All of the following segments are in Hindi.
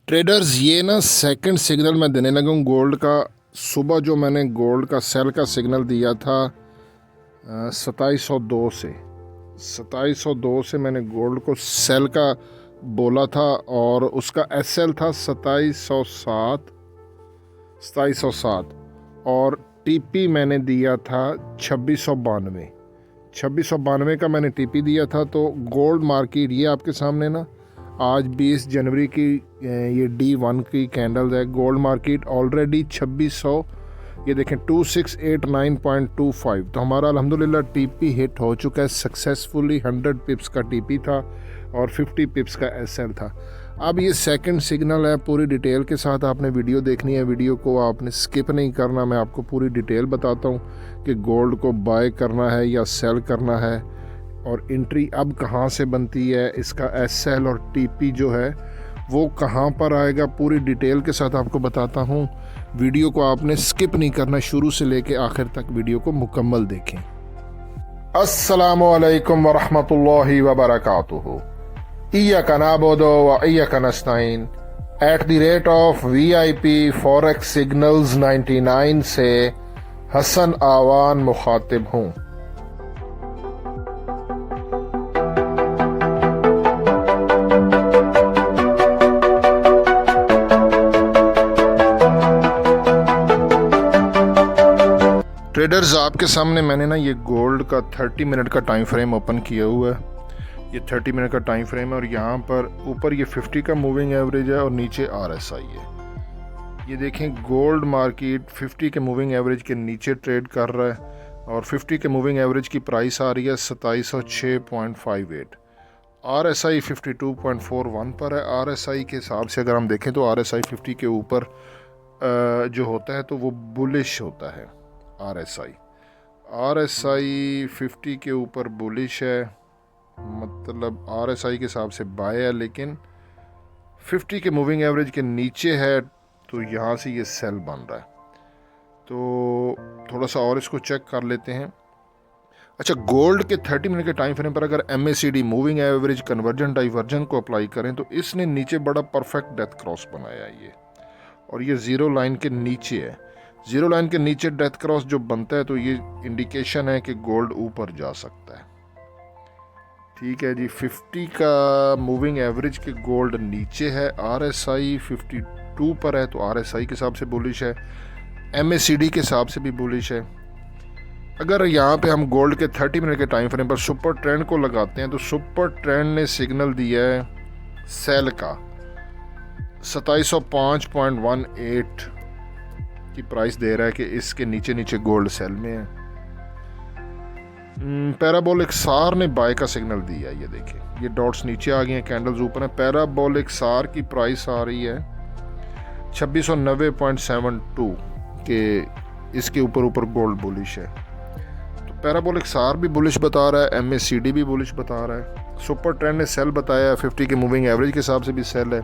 ट्रेडर्स ये ना सेकंड सिग्नल मैं देने लगा हूँ गोल्ड का। सुबह जो मैंने गोल्ड का सेल का सिग्नल दिया था 2702 से 2702 से मैंने गोल्ड को सेल का बोला था और उसका एसएल था 2707 और टीपी मैंने दिया था 2692 का मैंने टीपी दिया था। तो गोल्ड मार्केट ये आपके सामने ना आज 20 जनवरी की ये D1 की कैंडल्स है। गोल्ड मार्केट ऑलरेडी 2600 ये देखें 2689.25। तो हमारा अल्हम्दुलिल्लाह टीपी हिट हो चुका है सक्सेसफुली। 100 पिप्स का टीपी था और 50 पिप्स का एसएल था। अब ये सेकंड सिग्नल है। पूरी डिटेल के साथ आपने वीडियो देखनी है, वीडियो को आपने स्किप नहीं करना। मैं आपको पूरी डिटेल बताता हूँ कि गोल्ड को बाय करना है या सेल करना है और एंट्री अब कहाँ से बनती है, इसका एसएल और टीपी जो है वो कहाँ पर आएगा, पूरी डिटेल के साथ आपको बताता हूँ। वीडियो को आपने स्किप नहीं करना, शुरू से लेके आखिर तक वीडियो को मुकम्मल देखें। अस्सलामु अलैकुम वरहमतुल्लाहि वबरकातुहू। इय्याका नअबुदु व इय्याका नस्तईन @VIP फॉरेक्स सिग्नल्स 99 से हसन आवान मुखातिब हूँ। ट्रेडर्स आपके सामने मैंने ना ये गोल्ड का 30 मिनट का टाइम फ्रेम ओपन किया हुआ है। ये 30 मिनट का टाइम फ्रेम है और यहाँ पर ऊपर ये 50 का मूविंग एवरेज है और नीचे RSI है। ये देखें गोल्ड मार्केट 50 के मूविंग एवरेज के नीचे ट्रेड कर रहा है और 50 के मूविंग एवरेज की प्राइस आ रही है 2706.58। RSI 52.41 पर है। RSI के हिसाब से अगर हम देखें तो RSI 50 के ऊपर जो होता है तो वो बुलिश होता है। RSI 50 के ऊपर बुलिश है, मतलब RSI के हिसाब से बाय है, लेकिन 50 के मूविंग एवरेज के नीचे है तो यहाँ से ये सेल बन रहा है। तो थोड़ा सा और इसको चेक कर लेते हैं। अच्छा, गोल्ड के 30 मिनट के टाइम फ्रेम पर अगर MACD moving average conversion diversion को अप्लाई करें तो इसने नीचे बड़ा परफेक्ट डेथ क्रॉस बनाया है ये, और ये ज़ीरो लाइन के नीचे है। ज़ीरो लाइन के नीचे डेथ क्रॉस जो बनता है तो ये इंडिकेशन है कि गोल्ड ऊपर जा सकता है। ठीक है जी, 50 का मूविंग एवरेज के गोल्ड नीचे है, RSI 52 पर है तो RSI के हिसाब से बुलिश है, MACD के हिसाब से भी बुलिश है। अगर यहाँ पे हम गोल्ड के 30 मिनट के टाइम फ्रेम पर सुपर ट्रेंड को लगाते हैं तो सुपर ट्रेंड ने सिग्नल दिया है सेल का 2705.18 की प्राइस दे रहा है कि इसके नीचे नीचे गोल्ड सेल में है। पैराबोलिक सार ने बाय का सिग्नल दिया है। ये देखिए, ये डॉट्स नीचे आ गए हैं, कैंडल्स ऊपर हैं। पैराबोलिक सार की प्राइस आ रही है 2690.72 के इसके ऊपर गोल्ड बुलिश है। तो पैराबोलिक सार भी बुलिश बता रहा है, MACD भी बुलिश बता रहा है। सुपर ट्रेंड ने सेल बताया, 50 के मूविंग एवरेज के हिसाब से भी सेल है।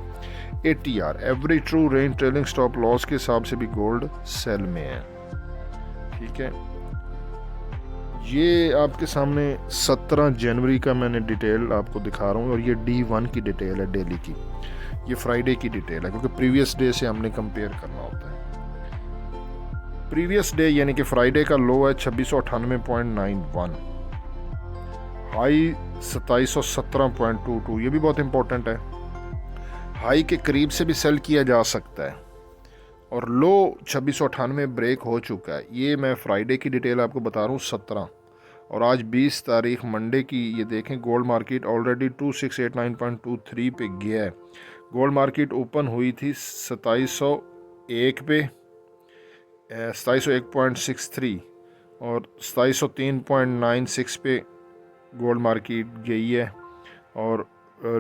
ATR average true range trailing stop loss के हिसाब से भी गोल्ड सेल में है। ठीक है, ये आपके सामने 17 जनवरी का मैंने डिटेल आपको दिखा रहा हूँ और ये D1 की डिटेल है डेली की। ये फ्राइडे की डिटेल है क्योंकि प्रीवियस डे से हमने कंपेयर करना होता है। प्रीवियस डे यानी कि फ्राइडे का लो है 2698.91, हाई 2717.22। ये भी बहुत इंपॉर्टेंट है। हाई के करीब से भी सेल किया जा सकता है और लो 2698 ब्रेक हो चुका है। ये मैं फ्राइडे की डिटेल आपको बता रहा हूँ 17 और आज 20 तारीख मंडे की। ये देखें गोल्ड मार्केट ऑलरेडी 2689.23 पे गया है। गोल्ड मार्केट ओपन हुई थी 2701 पे 2701.63 और 2703.96 पे गोल्ड मार्केट गई है और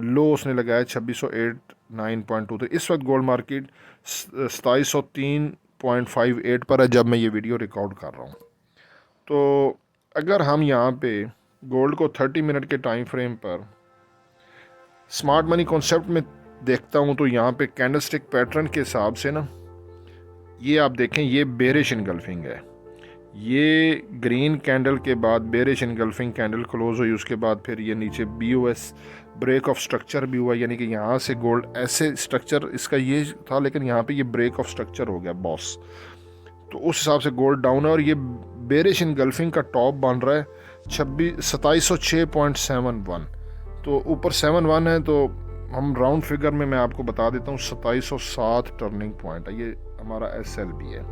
लो उसने लगाया 2609.2। तो इस वक्त गोल्ड मार्केट 2703.58 पर है जब मैं ये वीडियो रिकॉर्ड कर रहा हूँ। तो अगर हम यहाँ पे गोल्ड को 30 मिनट के टाइम फ्रेम पर स्मार्ट मनी कॉन्सेप्ट में देखता हूँ तो यहाँ पे कैंडलस्टिक पैटर्न के हिसाब से ना, ये आप देखें, ये बेरिश इनगल्फिंग है। ये ग्रीन कैंडल के बाद बेरिश इनगल्फिंग कैंडल क्लोज हुई, उसके बाद फिर ये नीचे BOS ब्रेक ऑफ स्ट्रक्चर भी हुआ, यानी कि यहाँ से गोल्ड ऐसे स्ट्रक्चर इसका ये था, लेकिन यहाँ पे ये ब्रेक ऑफ स्ट्रक्चर हो गया बॉस, तो उस हिसाब से गोल्ड डाउन है। और ये बेरिश इनगल्फिंग का टॉप बन रहा है 2706.71, तो ऊपर 71 है, तो हम राउंड फिगर में मैं आपको बता देता हूँ 2707 टर्निंग पॉइंट है, ये हमारा SLB है।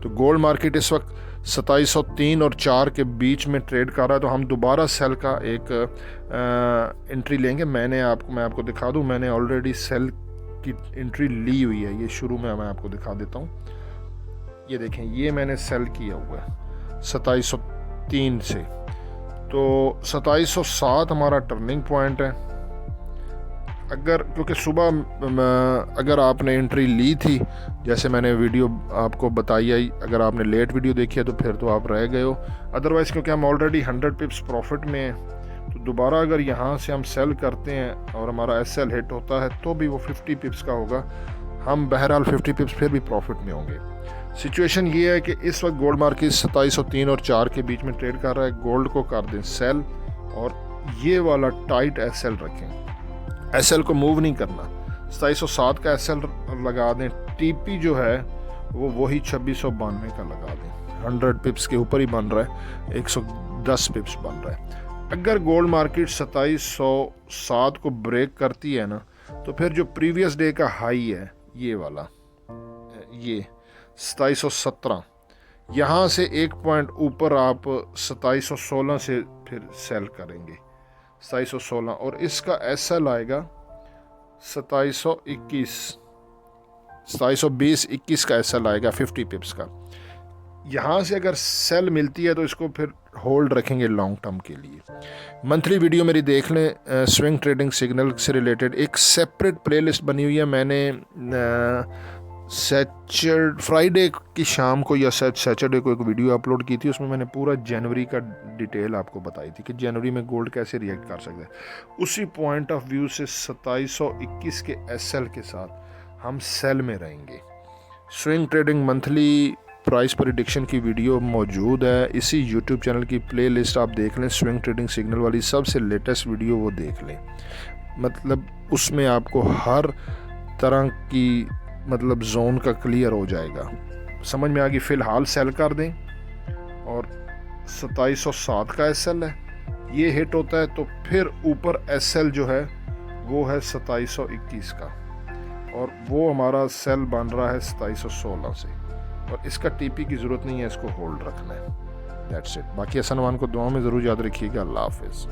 तो गोल्ड मार्केट इस वक्त 2703 और 4 के बीच में ट्रेड कर रहा है, तो हम दोबारा सेल का एक एंट्री लेंगे। मैं आपको दिखा दूँ, मैंने ऑलरेडी सेल की एंट्री ली हुई है, ये शुरू में मैं आपको दिखा देता हूँ। ये देखें, ये मैंने सेल किया हुआ है 2703 से, तो 2707 हमारा टर्निंग पॉइंट है। क्योंकि सुबह अगर आपने एंट्री ली थी, जैसे मैंने वीडियो आपको बताई है, अगर आपने लेट वीडियो देखी है तो फिर तो आप रह गए हो, अदरवाइज़ क्योंकि हम ऑलरेडी 100 पिप्स प्रॉफिट में हैं, तो दोबारा अगर यहाँ से हम सेल करते हैं और हमारा SL हिट होता है तो भी वो 50 पिप्स का होगा, हम बहरहाल 50 पिप्स फिर भी प्रॉफिट में होंगे। सिचुएशन ये है कि इस वक्त गोल्ड मार्केट 2703 और 4 के बीच में ट्रेड कर रहा है। गोल्ड को कर दें सेल और ये वाला टाइट SL रखें, SL को मूव नहीं करना। 2707 का SL लगा दें, TP जो है वो वही 2692 का लगा दें, 100 पिप्स के ऊपर ही बन रहा है, 110 पिप्स बन रहा है। अगर गोल्ड मार्केट 2707 को ब्रेक करती है ना, तो फिर जो प्रीवियस डे का हाई है ये वाला, ये 2717, यहाँ से एक पॉइंट ऊपर आप 2716 से फिर सेल करेंगे 2716, और इसका SL आएगा 2720-21 का SL आएगा 50 पिप्स का। यहाँ से अगर सेल मिलती है तो इसको फिर होल्ड रखेंगे लॉन्ग टर्म के लिए। मंथली वीडियो मेरी देख लें, स्विंग ट्रेडिंग सिग्नल से रिलेटेड एक सेपरेट प्लेलिस्ट बनी हुई है। मैंने फ्राइडे की शाम को या सैटरडे को एक वीडियो अपलोड की थी, उसमें मैंने पूरा जनवरी का डिटेल आपको बताई थी कि जनवरी में गोल्ड कैसे रिएक्ट कर सकता है। उसी पॉइंट ऑफ व्यू से 2721 के SL के साथ हम सेल में रहेंगे। Swing trading monthly price prediction की वीडियो मौजूद है, इसी YouTube चैनल की प्लेलिस्ट आप देख लें, स्विंग ट्रेडिंग सिग्नल वाली सबसे लेटेस्ट वीडियो वो देख लें। मतलब उसमें आपको हर तरह की जोन का क्लियर हो जाएगा, समझ में आ गई। फ़िलहाल सेल कर दें, और 2707 का SL है, ये हिट होता है तो फिर ऊपर SL जो है वो है 2721 का, और वो हमारा सेल बन रहा है 2716 से, और इसका TP की ज़रूरत नहीं है, इसको होल्ड रखना है। That's it. बाकी हसन मान को दुआ में ज़रूर याद रखिएगा। अल्लाह हाफ़िज़।